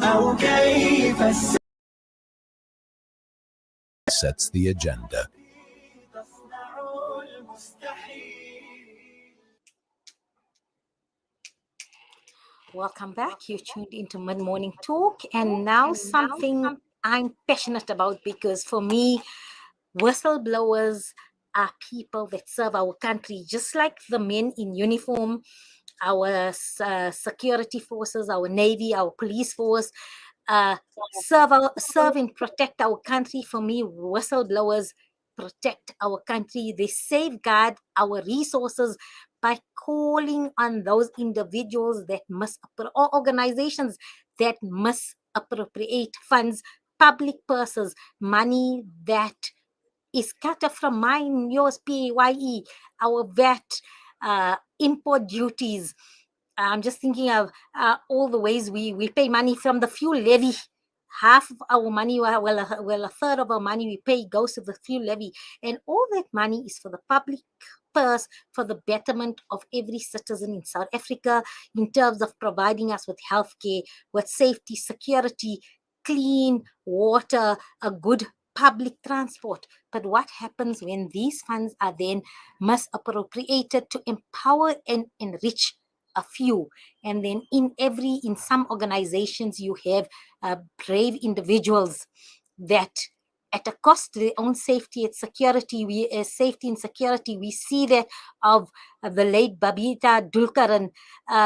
أو كيف sets the agenda. Welcome back. You tuned into Mid Morning Talk, and now something I'm passionate about, because for me, whistleblowers are people that serve our country, just like the men in uniform, our security forces, our Navy, our police force, serve and protect our country. For me, whistleblowers protect our country. They safeguard our resources by calling on those individuals that or organizations that misappropriate funds, public purses, money that is cut off from mine, yours, PAYE, our VAT, import duties. I'm just thinking of all the ways we pay money from the fuel levy. Half of our money, well, a third of our money we pay goes to the fuel levy. And all that money is for the public purse, for the betterment of every citizen in South Africa, in terms of providing us with healthcare, with safety, security, clean water, a good public transport. But what happens when these funds are then misappropriated to empower and enrich a few? And then in some organizations you have brave individuals that at a cost to their own safety and security, we see that of the late Babita Dulkaran.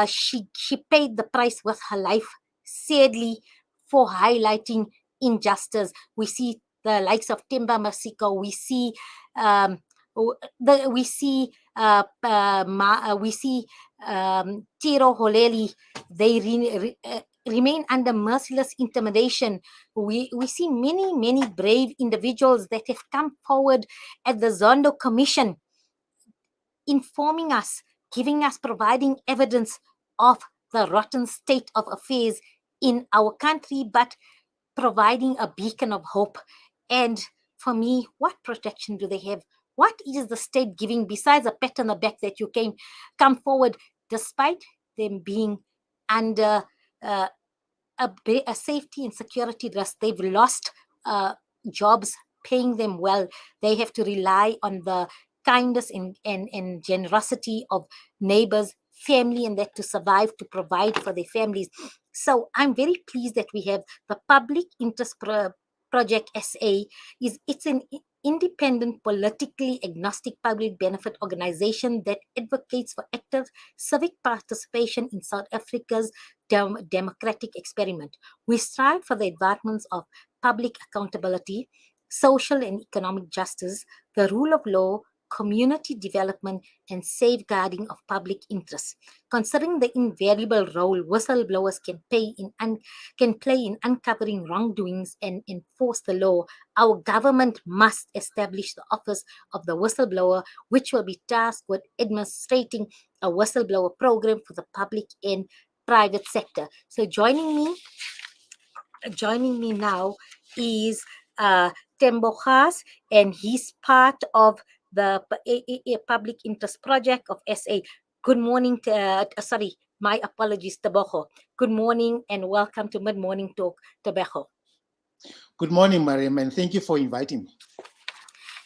She paid the price with her life, sadly, for highlighting injustice. We see the likes of Timba Masiko. We see Tiro Holeli. They remain under merciless intimidation. We see many brave individuals that have come forward at the Zondo Commission, informing us, providing evidence of the rotten state of affairs in our country, but providing a beacon of hope. And for me, what protection do they have? What is the state giving besides a pat on the back that you come forward, despite them being under a safety and security risk? They've lost jobs paying them well. They have to rely on the kindness and generosity of neighbors, family, and that to survive, to provide for their families. So I'm very pleased that we have the Public Interest Project SA. It's an independent, politically agnostic public benefit organization that advocates for active civic participation in South Africa's democratic experiment. We strive for the advancements of public accountability, social and economic justice, the rule of law, community development, and safeguarding of public interests. Considering the invaluable role whistleblowers can play in uncovering wrongdoings and enforce the law, our government must establish the office of the whistleblower, which will be tasked with administrating a whistleblower program for the public and private sector. So joining me now is Tebogo Khaas, and he's part of the Public Interest Project of SA. Good morning, my apologies, Tebogo. Good morning and welcome to Mid Morning Talk, Tebogo. Good morning, Mariam, and thank you for inviting me.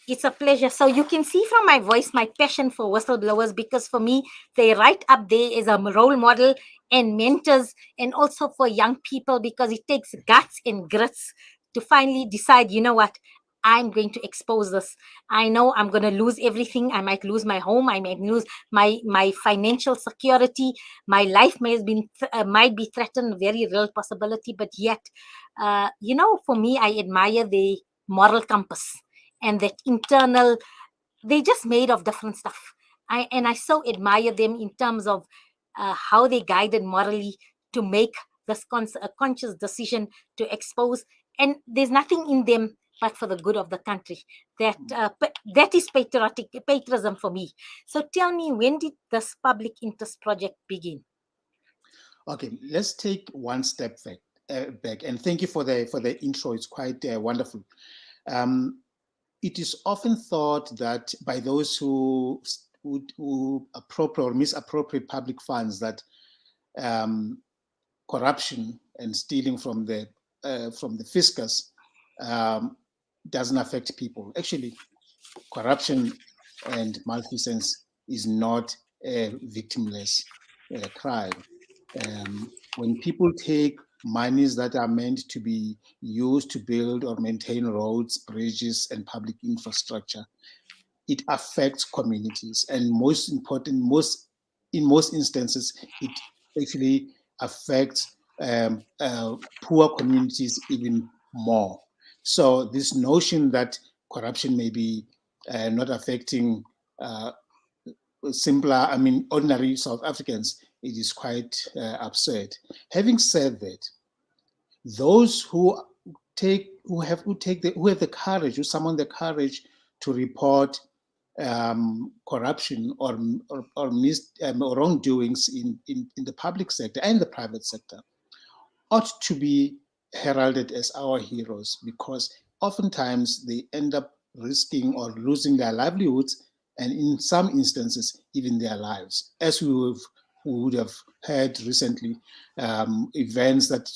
It's a pleasure. So you can see from my voice my passion for whistleblowers, because for me, they're right up there as a role model and mentors, and also for young people, because it takes guts and grits to finally decide, you know what, I'm going to expose this. I know I'm going to lose everything. I might lose my home. I might lose my financial security. My life might be threatened, very real possibility. But yet, for me, I admire the moral compass and that internal. They're just made of different stuff. I so admire them in terms of how they guided morally to make this conscious decision to expose. And there's nothing in them but for the good of the country. That is patriotism for me. So tell me, when did this Public Interest Project begin? Okay, let's take one step back. And thank you for the intro. It's quite wonderful. It is often thought that by those who appropriate or misappropriate public funds that corruption and stealing from the fiscus doesn't affect people. Actually, corruption and malfeasance is not a victimless crime. When people take monies that are meant to be used to build or maintain roads, bridges, and public infrastructure, it affects communities. And most important, in most instances, it actually affects poor communities even more. So this notion that corruption may be not affecting ordinary South Africans, it is quite absurd. Having said that, those who have the courage, who summon the courage to report corruption or wrongdoings in the public sector and the private sector ought to be heralded as our heroes, because oftentimes they end up risking or losing their livelihoods, and in some instances, even their lives. As we would have heard recently, events that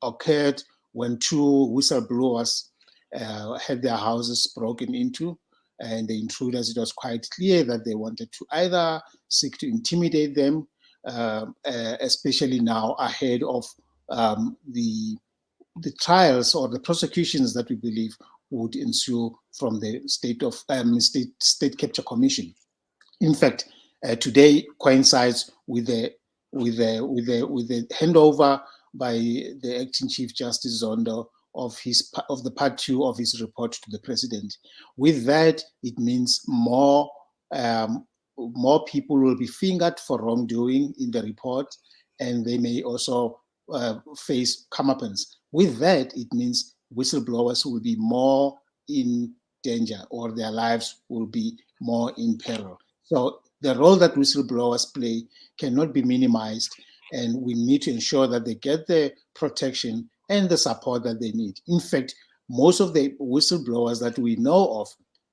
occurred when two whistleblowers had their houses broken into, and the intruders, it was quite clear that they wanted to either seek to intimidate them, especially now ahead of the trials or the prosecutions that we believe would ensue from the state capture commission. In fact, today coincides with the handover by the acting Chief Justice Zondo of the part 2 of his report to the president. With that, it means more people will be fingered for wrongdoing in the report, and they may also face comeuppance. With that, it means whistleblowers will be more in danger, or their lives will be more in peril. So the role that whistleblowers play cannot be minimized, and we need to ensure that they get the protection and the support that they need. In fact, most of the whistleblowers that we know of,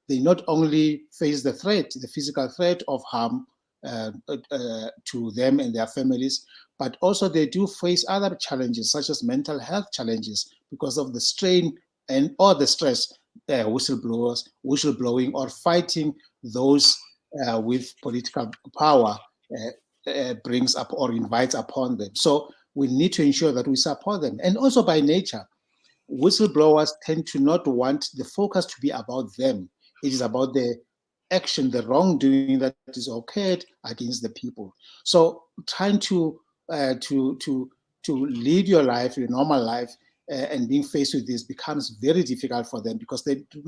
they not only face the threat, the physical threat of harm to them and their families, but also they do face other challenges, such as mental health challenges, because of the strain or the stress whistleblowing or fighting those with political power brings up or invites upon them. So we need to ensure that we support them. And also by nature, whistleblowers tend to not want the focus to be about them. It is about the action, the wrongdoing that is occurred against the people. So trying to lead your life, your normal life, and being faced with this becomes very difficult for them, because they do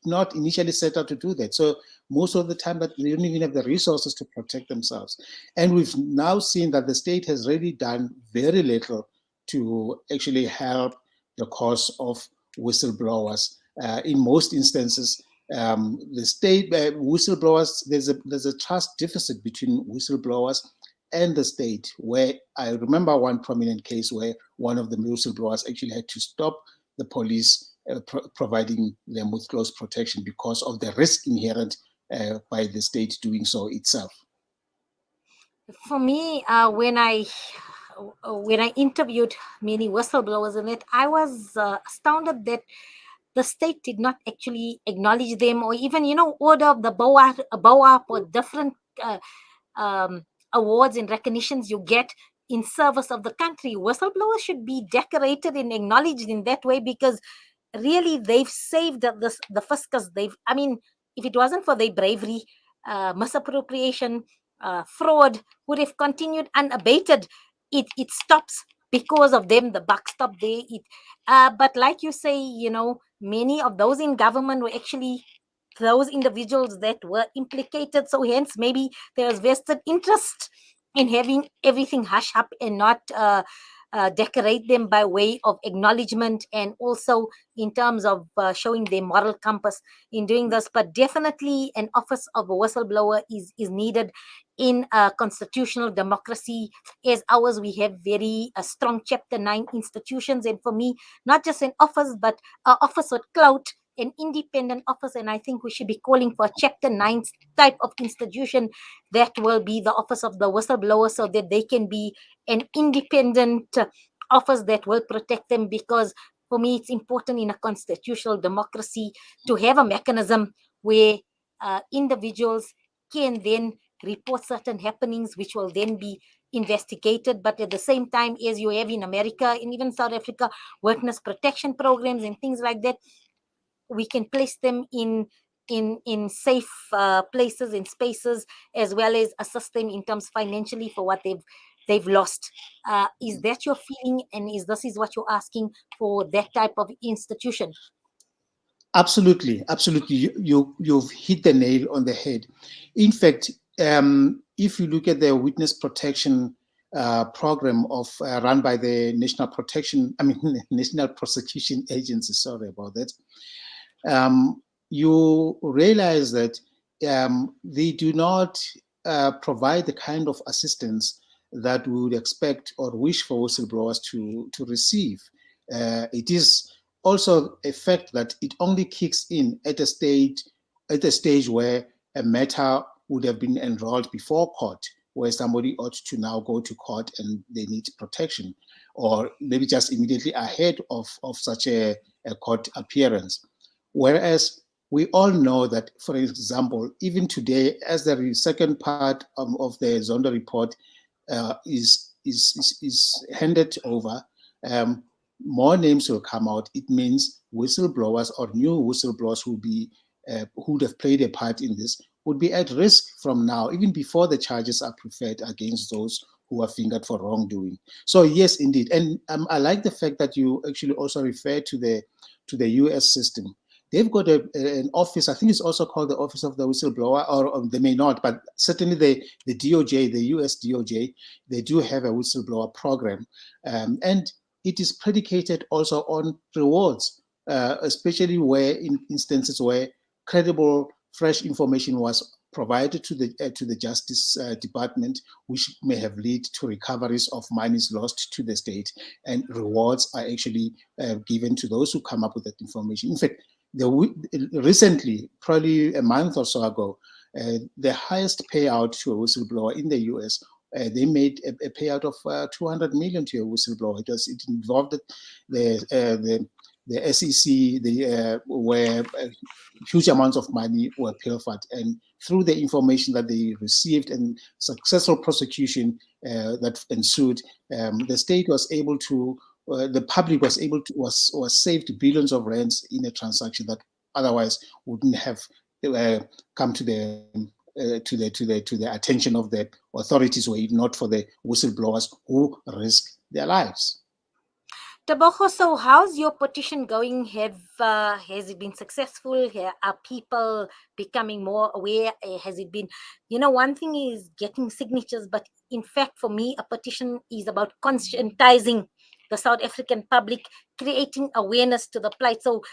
not initially set out to do that. So most of the time that they don't even have the resources to protect themselves. And we've now seen that the state has really done very little to actually help the cause of whistleblowers. In most instances, the state whistleblowers, there's a trust deficit between whistleblowers and the state, where I remember one prominent case where one of the whistleblowers actually had to stop the police providing them with close protection because of the risk inherent by the state doing so itself. For me, when I interviewed many whistleblowers in it, I was astounded that the state did not actually acknowledge them, or even, order the BOA or different awards and recognitions you get in service of the country. Whistleblowers should be decorated and acknowledged in that way, because really they've saved the fiscus. If it wasn't for their bravery, misappropriation, fraud would have continued unabated. It stops because of them. The buck stopped there. But like you say, many of those in government were actually those individuals that were implicated. So hence, maybe there's vested interest in having everything hush up and not decorate them by way of acknowledgement, and also in terms of showing their moral compass in doing this. But definitely an office of a whistleblower is needed in a constitutional democracy as ours. We have very strong Chapter 9 institutions, and for me, not just an office, but an office with clout, an independent office. And I think we should be calling for a Chapter 9 type of institution that will be the office of the whistleblower, so that they can be an independent office that will protect them, because for me it's important in a constitutional democracy to have a mechanism where individuals can then report certain happenings which will then be investigated, but at the same time, as you have in America and even South Africa, witness protection programs and things like that, we can place them in safe places and spaces, as well as assist them in terms financially for what they've lost. Is that your feeling, and is what you're asking for that type of institution? Absolutely, absolutely. You've hit the nail on the head. In fact, if you look at the witness protection program run by the National Prosecution Agency. Sorry about that. You realize that they do not provide the kind of assistance that we would expect or wish for whistleblowers to receive. It is also a fact that it only kicks in at a stage where a matter would have been enrolled before court, where somebody ought to now go to court and they need protection, or maybe just immediately ahead of such a court appearance. Whereas we all know that, for example, even today, as the second part of the Zondo report is handed over, more names will come out. It means whistleblowers or new whistleblowers who would have played a part in this would be at risk from now, even before the charges are preferred against those who are fingered for wrongdoing. So yes, indeed, and I like the fact that you actually also refer to the U.S. system. They've got an office, I think it's also called the Office of the Whistleblower, or they may not, but certainly the DOJ, the US DOJ, they do have a whistleblower program. And it is predicated also on rewards, especially where in instances where credible, fresh information was provided to the Justice Department, which may have led to recoveries of monies lost to the state, and rewards are actually given to those who come up with that information. In fact, recently, probably a month or so ago, the highest payout to a whistleblower in the US, they made a payout of 200 million to a whistleblower. It involved the SEC, where huge amounts of money were pilfered, and through the information that they received and successful prosecution that ensued, the state was able to. The public was saved billions of rands in a transaction that otherwise wouldn't have come to the attention of the authorities, were it not for the whistleblowers who risk their lives. Tebogo, so how's your petition going? Has it been successful? Are people becoming more aware? Has it been, one thing is getting signatures, but in fact, for me, a petition is about conscientizing the South African public, creating awareness to the plight. So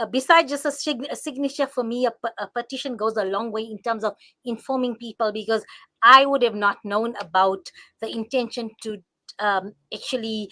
besides just a signature, for me, a petition goes a long way in terms of informing people, because I would have not known about the intention to actually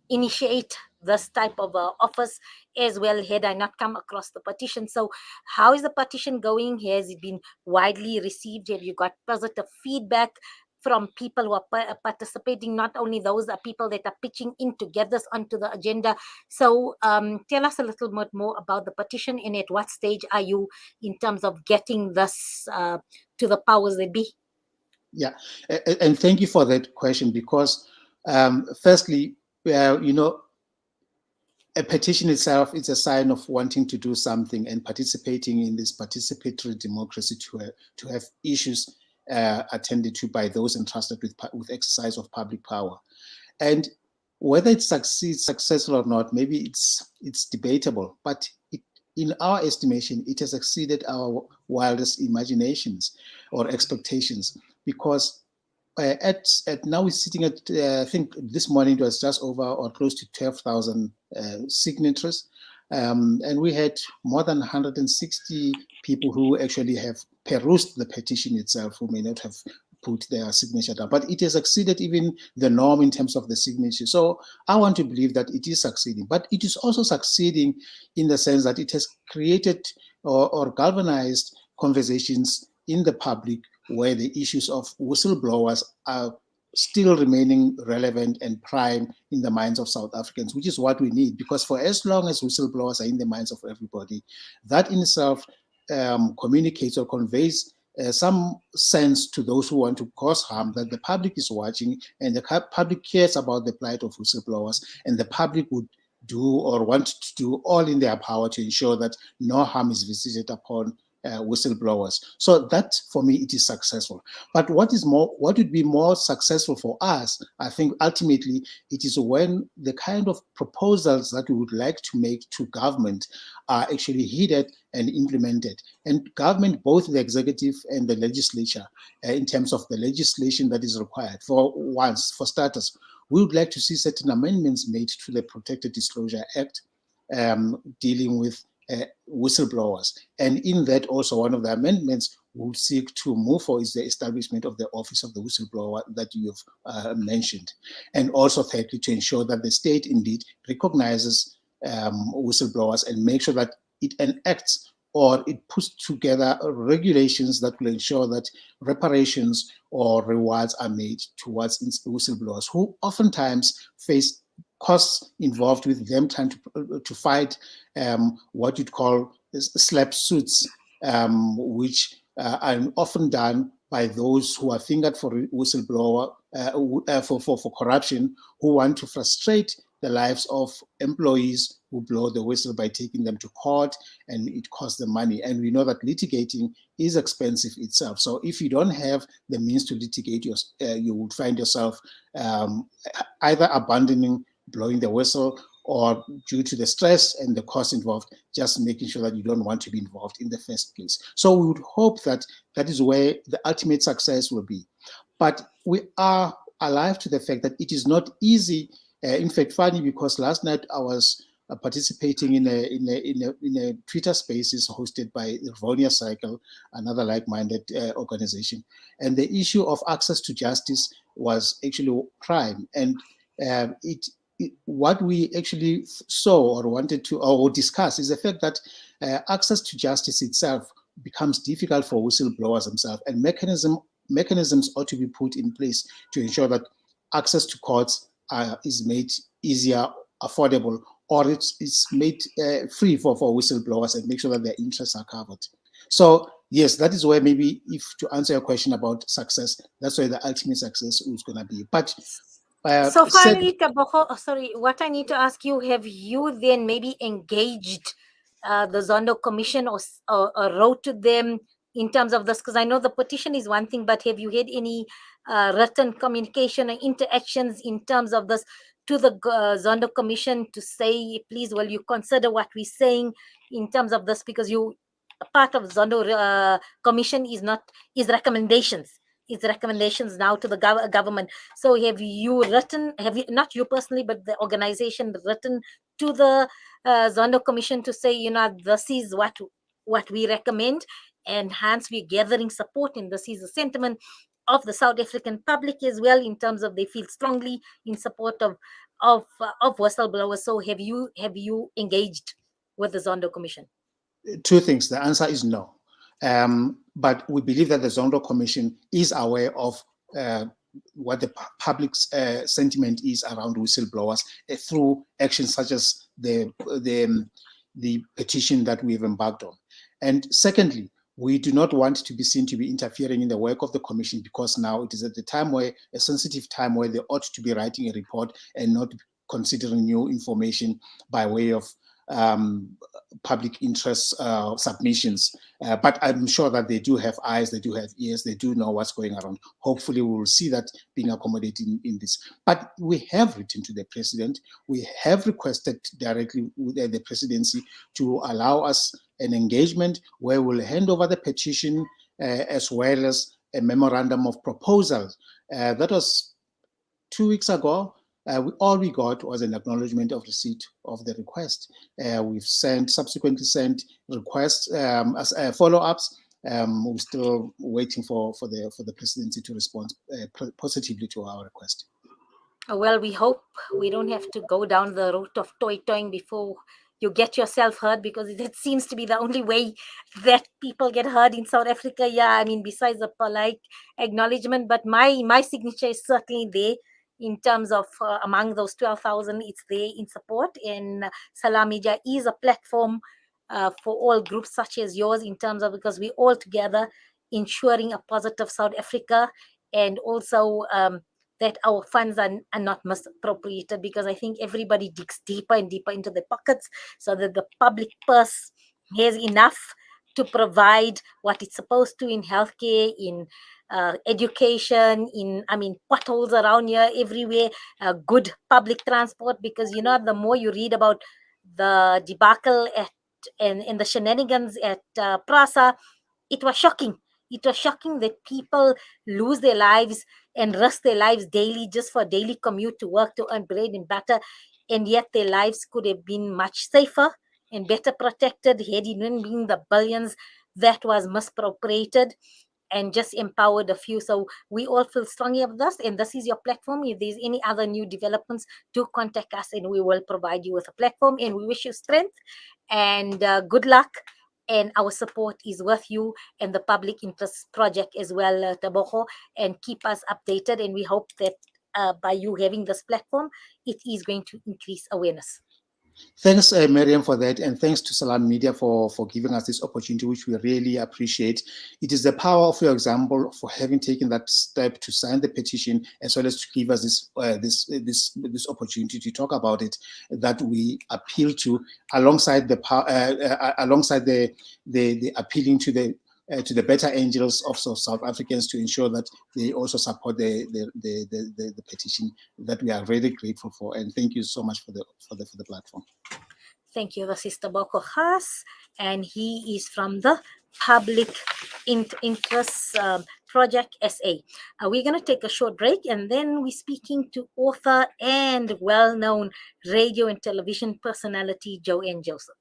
initiate this type of office as well, had I not come across the petition. So how is the petition going? Has it been widely received? Have you got positive feedback from people who are participating? Not only those are people that are pitching in to get this onto the agenda. So tell us a little bit more about the petition, and at what stage are you in terms of getting this to the powers that be? Yeah, and thank you for that question, because firstly, a petition itself is a sign of wanting to do something and participating in this participatory democracy to have issues attended to by those entrusted with exercise of public power. And whether it succeeds successful or not, maybe it's debatable, but in our estimation, it has exceeded our wildest imaginations or expectations, because now we're sitting at, I think this morning it was just over or close to 12,000 signatures. And we had more than 160 people who actually have perused the petition itself, who may not have put their signature down. But it has exceeded even the norm in terms of the signature. So I want to believe that it is succeeding. But it is also succeeding in the sense that it has created or galvanized conversations in the public, where the issues of whistleblowers are still remaining relevant and prime in the minds of South Africans, which is what we need. Because for as long as whistleblowers are in the minds of everybody, that in itself communicates or conveys some sense to those who want to cause harm that the public is watching and the public cares about the plight of whistleblowers, and the public would do or want to do all in their power to ensure that no harm is visited upon whistleblowers. So that, for me, it is successful. But what would be more successful for us, I think ultimately, it is when the kind of proposals that we would like to make to government are actually heeded and implemented. And government, both the executive and the legislature, in terms of the legislation that is required. For starters, we would like to see certain amendments made to the Protected Disclosure Act dealing with whistleblowers. And in that also, one of the amendments we'll seek to move for is the establishment of the Office of the Whistleblower that you've mentioned. And also thirdly, to ensure that the state indeed recognizes whistleblowers and make sure that it enacts or it puts together regulations that will ensure that reparations or rewards are made towards whistleblowers who oftentimes face costs involved with them trying to fight what you'd call slap suits, which are often done by those who are fingered for whistleblower for corruption, who want to frustrate the lives of employees who blow the whistle by taking them to court, and it costs them money. And we know that litigating is expensive itself. So if you don't have the means to litigate, you would find yourself either abandoning blowing the whistle, or due to the stress and the cost involved, just making sure that you don't want to be involved in the first place. So we would hope that that is where the ultimate success will be. But we are alive to the fact that it is not easy. In fact, funny, because last night I was participating in a Twitter Spaces hosted by Rivonia Cycle, another like-minded organization, and the issue of access to justice was actually prime. And what we actually saw or wanted to or discuss is the fact that access to justice itself becomes difficult for whistleblowers themselves, and mechanisms ought to be put in place to ensure that access to courts is made easier, affordable, or it's made free for whistleblowers, and make sure that their interests are covered. So yes, that is where maybe, if to answer your question about success, that's where the ultimate success is going to be. But so finally, Tebogo, sorry, what I need to ask you, have you then maybe engaged the Zondo Commission or wrote to them in terms of this? Because I know the petition is one thing, but have you had any written communication or interactions in terms of this to the Zondo Commission to say, please, will you consider what we're saying in terms of this? Because part of Zondo Commission is recommendations. It's recommendations now to the government. So have you not you personally, but the organization written to the Zondo Commission to say, this is what we recommend, and hence we're gathering support, and this is the sentiment of the South African public as well, in terms of they feel strongly in support of whistleblowers. So have you engaged with the Zondo Commission? Two things. The answer is no. But we believe that the Zondo Commission is aware of what the public's sentiment is around whistleblowers through actions such as the petition that we've embarked on. And secondly, we do not want to be seen to be interfering in the work of the Commission, because now it is at the time where, a sensitive time where they ought to be writing a report and not considering new information by way of public interest submissions. But I'm sure that they do have eyes, they do have ears, they do know what's going around. Hopefully we will see that being accommodated in this. But we have written to the president, we have requested directly with the presidency to allow us an engagement where we'll hand over the petition as well as a memorandum of proposals. That was 2 weeks ago. All we got was an acknowledgement of receipt of the request. We've subsequently sent requests as follow-ups. We're still waiting for the presidency to respond positively to our request. Well, we hope we don't have to go down the route of toying before you get yourself heard, because it seems to be the only way that people get heard in South Africa. Yeah, I mean, besides a polite acknowledgement, but my signature is certainly there in terms of among those 12,000, it's there in support. And Salam Media is a platform for all groups such as yours, in terms of, because we all together ensuring a positive South Africa, and also that our funds are not misappropriated, because I think everybody digs deeper and deeper into their pockets, so that the public purse has enough to provide what it's supposed to in healthcare, in education, in, I mean, potholes around here everywhere, good public transport, because the more you read about the debacle and the shenanigans at Prasa, it was shocking. It was shocking that people lose their lives and risk their lives daily just for a daily commute to work to earn bread and butter, and yet their lives could have been much safer and better protected had it not been the billions that was misappropriated and just empowered a few. So we all feel strongly of this, and this is your platform. If there's any other new developments, do contact us and we will provide you with a platform. And we wish you strength and good luck. And our support is with you and the Public Interest Project as well, Tebogo, and keep us updated. And we hope that by you having this platform, it is going to increase awareness. Thanks, Mariam, for that, and thanks to Salam Media for giving us this opportunity, which we really appreciate. It is the power of your example for having taken that step to sign the petition, as well as to give us this opportunity to talk about it, that we appeal to, alongside the appealing to the better angels of South Africans, to ensure that they also support the petition, that we are really grateful for. And thank you so much for the platform. Thank you. This is Tebogo Khaas, and he is from the Public Interest Project SA. We're going to take a short break, and then we're speaking to author and well-known radio and television personality Joanne Joseph.